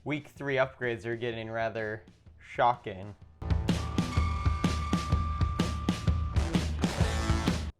week 3 upgrades are getting rather shocking.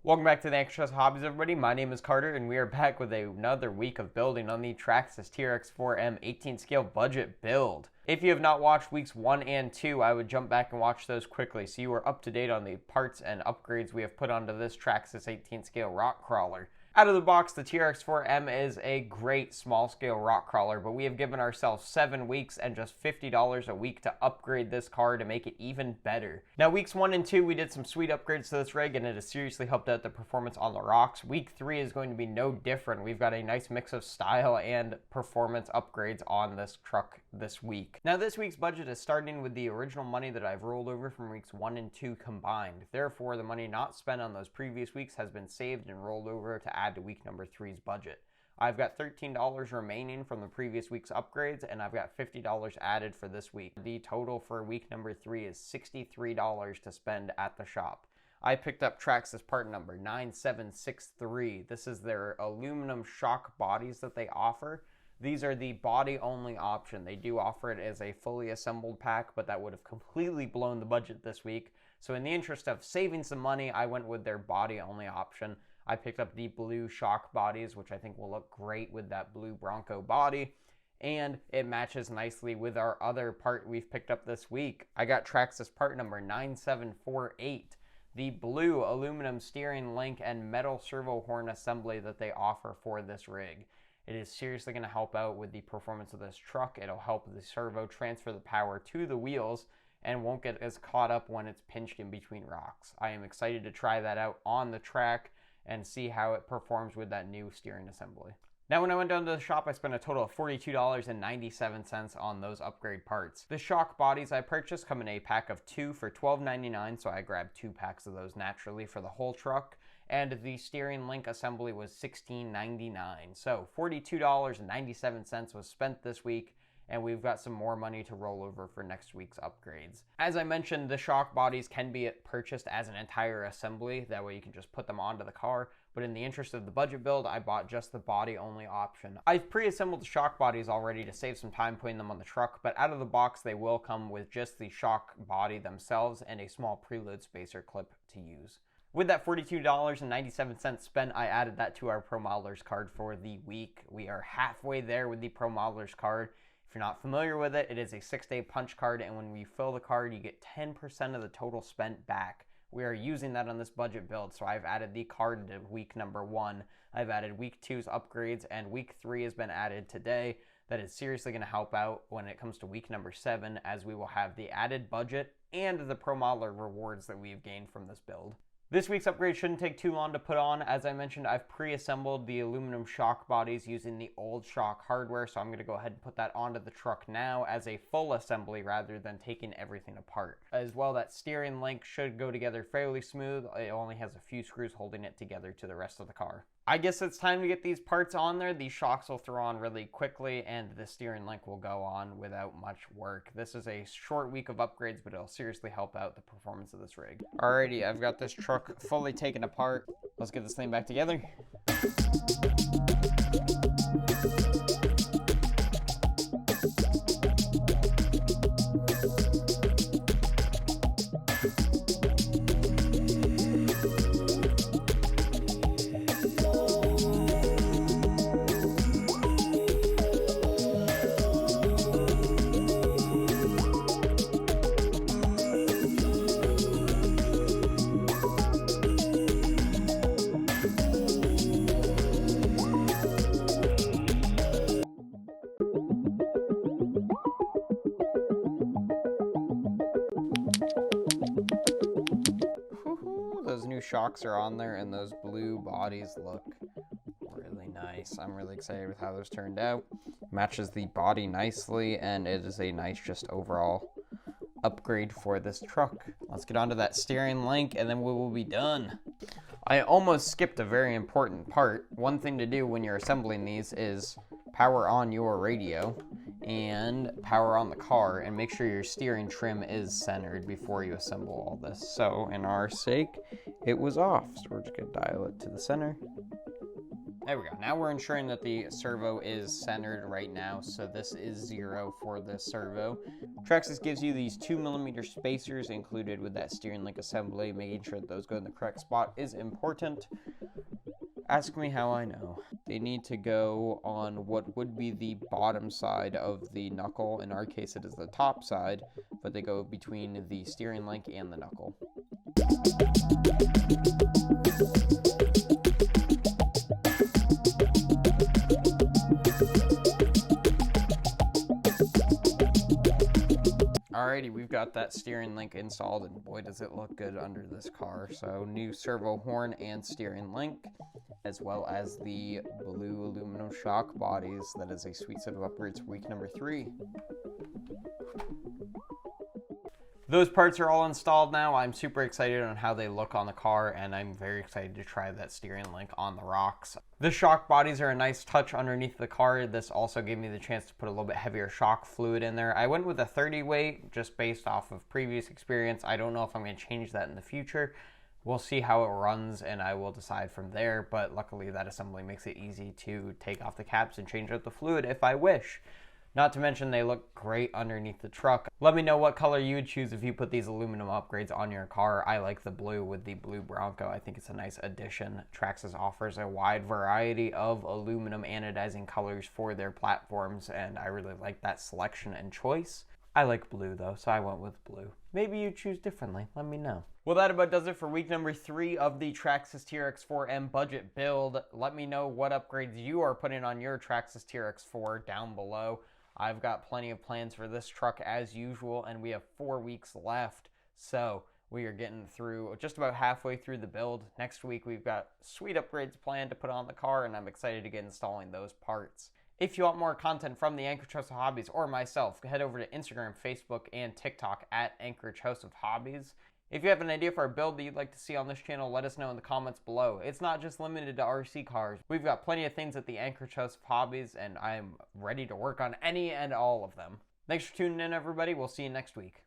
Welcome back to the Extras Hobbies, everybody. My name is Carter, and we are back with another week of building on the Traxxas TRX-4M 18 scale budget build. If you have not watched weeks 1 and 2, I would jump back and watch those quickly so you are up to date on the parts and upgrades we have put onto this Traxxas 18 scale rock crawler. Out of the box, the TRX-4M is a great small-scale rock crawler, but we have given ourselves 7 weeks and just $50 a week to upgrade this car to make it even better. Now, weeks 1 and 2, we did some sweet upgrades to this rig, and it has seriously helped out the performance on the rocks. Week 3 is going to be no different. We've got a nice mix of style and performance upgrades on this truck this week. Now, this week's budget is starting with the original money that I've rolled over from weeks 1 and 2 combined. Therefore, the money not spent on those previous weeks has been saved and rolled over to add to week number 3's budget. I've got $13 remaining from the previous week's upgrades, and I've got $50 added for this week. The total for week number 3 is $63 to spend at the shop. I picked up Traxxas part number 9763. This is their aluminum shock bodies that they offer. These are the body-only option. They do offer it as a fully assembled pack, but that would have completely blown the budget this week. So in the interest of saving some money, I went with their body-only option. I picked up the blue shock bodies, which I think will look great with that blue Bronco body, and it matches nicely with our other part we've picked up this week. I got Traxxas part number 9748, the blue aluminum steering link and metal servo horn assembly that they offer for this rig. It is seriously going to help out with the performance of this truck. It'll help the servo transfer the power to the wheels and won't get as caught up when it's pinched in between rocks. I am excited to try that out on the track and see how it performs with that new steering assembly. Now, when I went down to the shop, I spent a total of $42.97 on those upgrade parts. The shock bodies I purchased come in a pack of 2 for $12.99, so I grabbed 2 packs of those naturally for the whole truck. And the steering link assembly was $16.99. So $42.97 was spent this week, and we've got some more money to roll over for next week's upgrades. As I mentioned, the shock bodies can be purchased as an entire assembly. That way you can just put them onto the car. But in the interest of the budget build, I bought just the body-only option. I've pre-assembled the shock bodies already to save some time putting them on the truck, but out of the box, they will come with just the shock body themselves and a small preload spacer clip to use. With that $42.97 spent, I added that to our Pro Modelers card for the week. We are halfway there with the Pro Modelers card. If you're not familiar with it, it is a 6-day punch card, and when we fill the card, you get 10% of the total spent back. We are using that on this budget build, so I've added the card to week number 1. I've added week 2's upgrades, and week 3 has been added today. That is seriously going to help out when it comes to week number 7, as we will have the added budget and the Pro Modeler rewards that we've gained from this build. This week's upgrade shouldn't take too long to put on. As I mentioned, I've pre-assembled the aluminum shock bodies using the old shock hardware, so I'm going to go ahead and put that onto the truck now as a full assembly rather than taking everything apart. As well, that steering link should go together fairly smooth. It only has a few screws holding it together to the rest of the car. I guess it's time to get these parts on there. These shocks will throw on really quickly, and the steering link will go on without much work. This is a short week of upgrades, but it'll seriously help out the performance of this rig. Alrighty, I've got this truck fully taken apart. Let's get this thing back together. Those new shocks are on there, and those blue bodies look really nice. I'm really excited with how those turned out. Matches the body nicely, and it is a nice just overall upgrade for this truck. Let's get onto that steering link, and then we will be done. I almost skipped a very important part. One thing to do when you're assembling these is power on your radio and power on the car, and make sure your steering trim is centered before you assemble all this. So in our sake, it was off. So we're just gonna dial it to the center. There we go. Now we're ensuring that the servo is centered right now, so this is 0 for the servo. Traxxas gives you these 2mm spacers included with that steering link assembly. Making sure that those go in the correct spot is important. Ask me how I know. They need to go on what would be the bottom side of the knuckle. In our case, it is the top side, but they go between the steering link and the knuckle. Alrighty, we've got that steering link installed, and boy does it look good under this car. So new servo horn and steering link, as well as the blue aluminum shock bodies. That is a sweet set of upgrades for week number 3. Those parts are all installed now. I'm super excited on how they look on the car, and I'm very excited to try that steering link on the rocks. The shock bodies are a nice touch underneath the car. This also gave me the chance to put a little bit heavier shock fluid in there. I went with a 30 weight just based off of previous experience. I don't know if I'm going to change that in the future. We'll see how it runs, and I will decide from there, but luckily that assembly makes it easy to take off the caps and change out the fluid if I wish. Not to mention they look great underneath the truck. Let me know what color you would choose if you put these aluminum upgrades on your car. I like the blue with the blue Bronco. I think it's a nice addition. Traxxas offers a wide variety of aluminum anodizing colors for their platforms, and I really like that selection and choice. I like blue though, so I went with blue. Maybe you choose differently. Let me know. Well, that about does it for week number 3 of the Traxxas TRX-4M budget build. Let me know what upgrades you are putting on your Traxxas TRX-4 down below. I've got plenty of plans for this truck as usual, and we have 4 weeks left. So we are getting through just about halfway through the build. Next week, we've got sweet upgrades planned to put on the car, and I'm excited to get installing those parts. If you want more content from the Anchorage House of Hobbies or myself, head over to Instagram, Facebook, and TikTok at Anchorage House of Hobbies. If you have an idea for a build that you'd like to see on this channel, let us know in the comments below. It's not just limited to RC cars. We've got plenty of things at the Anchorage House of Hobbies, and I'm ready to work on any and all of them. Thanks for tuning in, everybody. We'll see you next week.